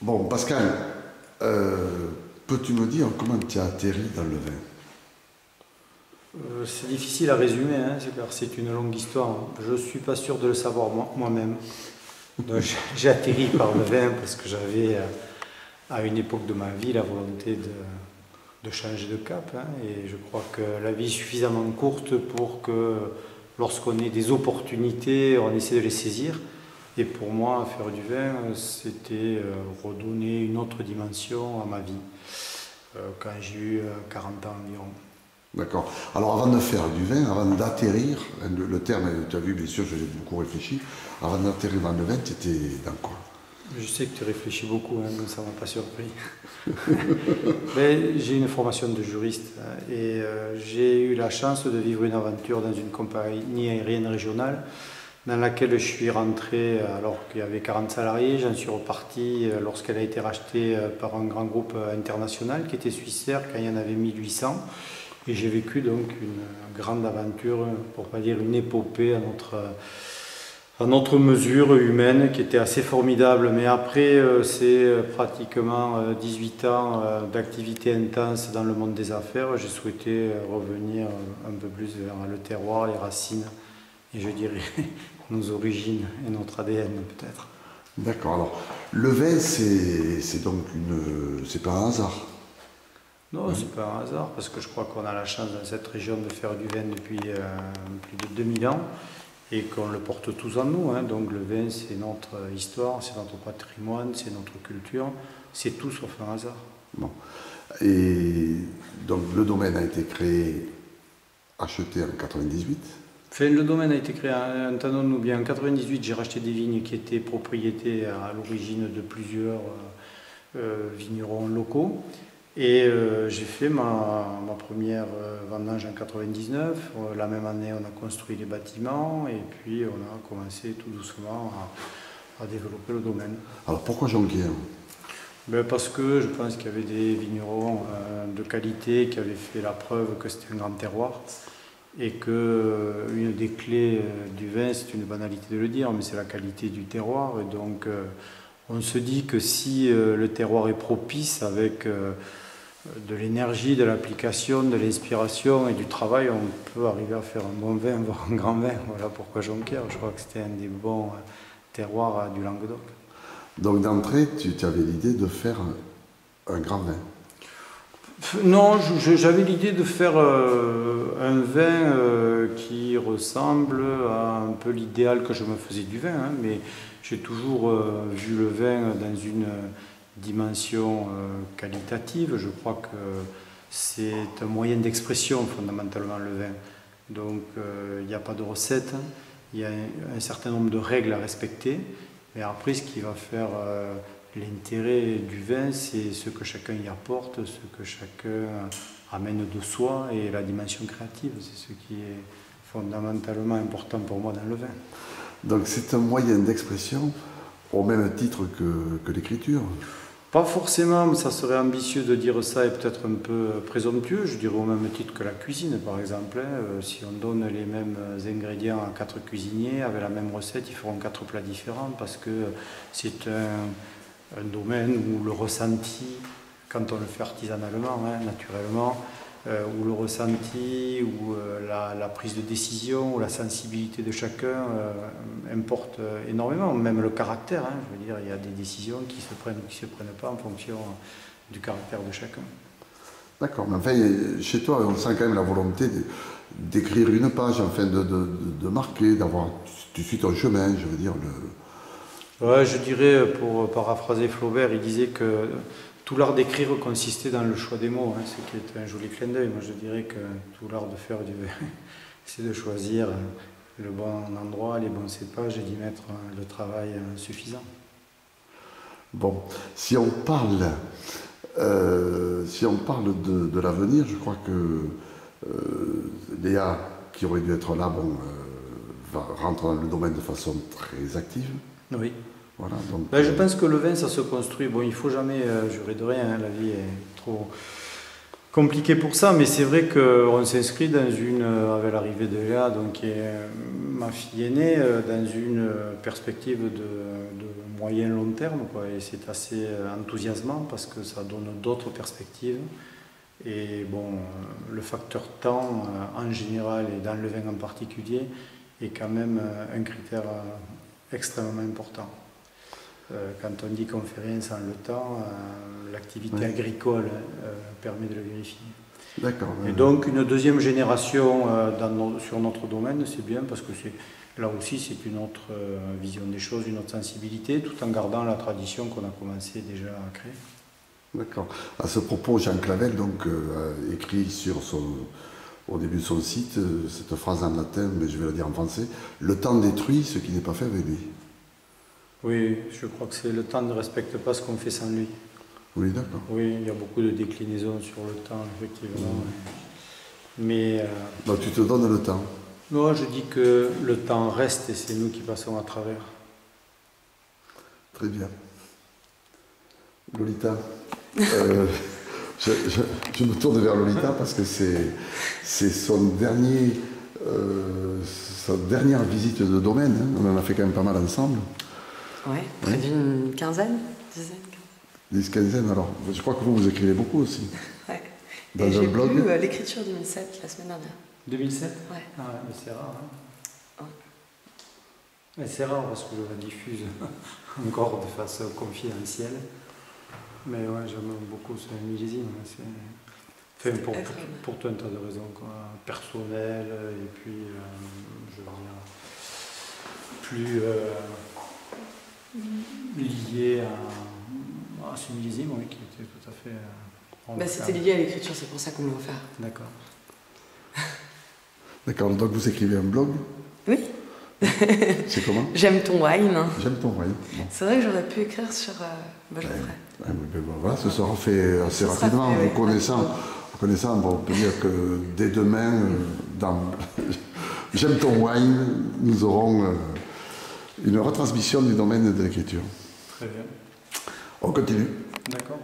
Bon, Pascal, peux-tu me dire comment tu as atterri dans le vin? C'est difficile à résumer, hein, car c'est une longue histoire. Je ne suis pas sûr de le savoir moi-même. Donc, j'ai atterri par le vin parce que j'avais, à une époque de ma vie, la volonté de changer de cap, hein, et je crois que la vie est suffisamment courte pour que lorsqu'on ait des opportunités, on essaie de les saisir. Et pour moi, faire du vin, c'était redonner une autre dimension à ma vie, quand j'ai eu 40 ans environ. D'accord. Alors avant de faire du vin, avant d'atterrir, hein, le terme, tu as vu, bien sûr, j'ai beaucoup réfléchi. Avant d'atterrir dans le vin, tu étais dans quoi? Je sais que tu réfléchis beaucoup, hein, donc ça ne m'a pas surpris. Mais j'ai une formation de juriste, hein, et j'ai eu la chance de vivre une aventure dans une compagnie aérienne régionale dans laquelle je suis rentré alors qu'il y avait 40 salariés. J'en suis reparti lorsqu'elle a été rachetée par un grand groupe international qui était Swissair quand il y en avait 1800. Et j'ai vécu donc une grande aventure, pour ne pas dire une épopée à notre mesure humaine, qui était assez formidable. Mais après, c'est pratiquement 18 ans d'activité intense dans le monde des affaires. J'ai souhaité revenir un peu plus vers le terroir, les racines, et je dirais nos origines et notre ADN peut-être. D'accord. Alors, le vin, c'est donc c'est pas un hasard. Non, c'est pas un hasard, parce que je crois qu'on a la chance dans cette région de faire du vin depuis plus de 2000 ans et qu'on le porte tous en nous, hein. Donc le vin, c'est notre histoire, c'est notre patrimoine, c'est notre culture, c'est tout sauf un hasard. Bon. Et donc le domaine a été créé, acheté en 98. Enfin, le domaine a été créé, entendons-nous bien, en 98, j'ai racheté des vignes qui étaient propriétés à l'origine de plusieurs vignerons locaux. Et j'ai fait ma première vendange en 99. La même année, on a construit les bâtiments et puis on a commencé tout doucement à développer le domaine. Alors pourquoi Jonquière? Ben parce que je pense qu'il y avait des vignerons de qualité qui avaient fait la preuve que c'était un grand terroir et que une des clés du vin, c'est une banalité de le dire, mais c'est la qualité du terroir. Et donc on se dit que si le terroir est propice avec de l'énergie, de l'application, de l'inspiration et du travail, on peut arriver à faire un bon vin, voire un grand vin. Voilà pourquoi Jonquière, je crois que c'était un des bons terroirs du Languedoc. Donc d'entrée, tu avais l'idée de faire un grand vin. Non, j'avais l'idée de faire un vin qui ressemble à un peu l'idéal que je me faisais du vin, hein, mais j'ai toujours vu le vin dans une dimension qualitative. Je crois que c'est un moyen d'expression fondamentalement le vin. Donc il n'y a pas de recette, il y a un certain nombre de règles à respecter, mais après ce qui va faire l'intérêt du vin, c'est ce que chacun y apporte, ce que chacun amène de soi et la dimension créative. C'est ce qui est fondamentalement important pour moi dans le vin. Donc c'est un moyen d'expression au même titre que l'écriture. Pas forcément, ça serait ambitieux de dire ça et peut-être un peu présomptueux. Je dirais au même titre que la cuisine, par exemple, hein. Si on donne les mêmes ingrédients à 4 cuisiniers, avec la même recette, ils feront 4 plats différents parce que c'est un domaine où le ressenti, quand on le fait artisanalement, hein, naturellement, où le ressenti, où la prise de décision, où la sensibilité de chacun importe énormément, même le caractère, hein, je veux dire, il y a des décisions qui se prennent ou qui ne se prennent pas en fonction du caractère de chacun. D'accord, mais enfin, chez toi, on sent quand même la volonté d'écrire une page, enfin de marquer, d'avoir, tu suis ton chemin, je veux dire. Ouais, je dirais, pour paraphraser Flaubert, il disait que tout l'art d'écrire consistait dans le choix des mots, hein, ce qui est un joli clin d'œil. Moi, je dirais que tout l'art de faire du vin, c'est de choisir le bon endroit, les bons cépages et d'y mettre le travail suffisant. Bon, si on parle, de l'avenir, je crois que Léa, qui aurait dû être là, bon, rentre dans le domaine de façon très active. Oui. Voilà, donc, Ben, je pense que le vin, ça se construit. Bon, il ne faut jamais jurer de rien, hein, la vie est trop Compliqué pour ça, mais c'est vrai qu'on s'inscrit dans une, avec l'arrivée de Léa, donc qui est ma fille aînée, dans une perspective de moyen-long terme, quoi. Et c'est assez enthousiasmant parce que ça donne d'autres perspectives. Et bon, le facteur temps, en général, et dans le vin en particulier, est quand même un critère extrêmement important. Quand on dit qu'on ne fait rien sans le temps, l'activité agricole permet de le vérifier. D'accord. Et donc une deuxième génération sur notre domaine, c'est bien parce que là aussi c'est une autre vision des choses, une autre sensibilité, tout en gardant la tradition qu'on a commencé déjà à créer. D'accord. À ce propos, Jean Clavel donc, a écrit au début de son site cette phrase en latin, mais je vais la dire en français: le temps détruit ce qui n'est pas fait avec lui. Oui, je crois que c'est le temps ne respecte pas ce qu'on fait sans lui. Oui, d'accord. Oui, il y a beaucoup de déclinaisons sur le temps, effectivement. Mais. Donc tu te donnes le temps. Non, je dis que le temps reste et c'est nous qui passons à travers. Très bien. Lolita, je me tourne vers Lolita parce que c'est sa dernière visite de domaine. Hein. On en a fait quand même pas mal ensemble. Oui, près d'une quinzaine, dizaine. 10-15. Alors, je crois que vous écrivez beaucoup aussi. Oui. Dans et un blog. j'ai lu l'écriture 2007 la semaine dernière. 2007 Ouais. Ah ouais, mais c'est rare. Hein. Ouais. C'est rare parce que je la diffuse encore de façon confidentielle. Mais ouais, j'aime beaucoup ce millésime. Enfin, pour tout un tas de raisons, quoi. Personnelles et puis, je veux dire, plus lié à ce millésime, oui, qui était tout à fait... C'était lié à l'écriture, c'est pour ça qu'on l'a offert. D'accord. D'accord, donc vous écrivez un blog? Oui. C'est comment? J'aime ton wine. J'aime ton wine. Bon. C'est vrai que j'aurais pu écrire sur... je le ferai. Voilà, ce sera fait assez rapidement. Vous connaissant, bon, on peut dire que dès demain, dans J'aime ton wine, nous aurons une retransmission du domaine de l'écriture. Très bien. On continue. D'accord.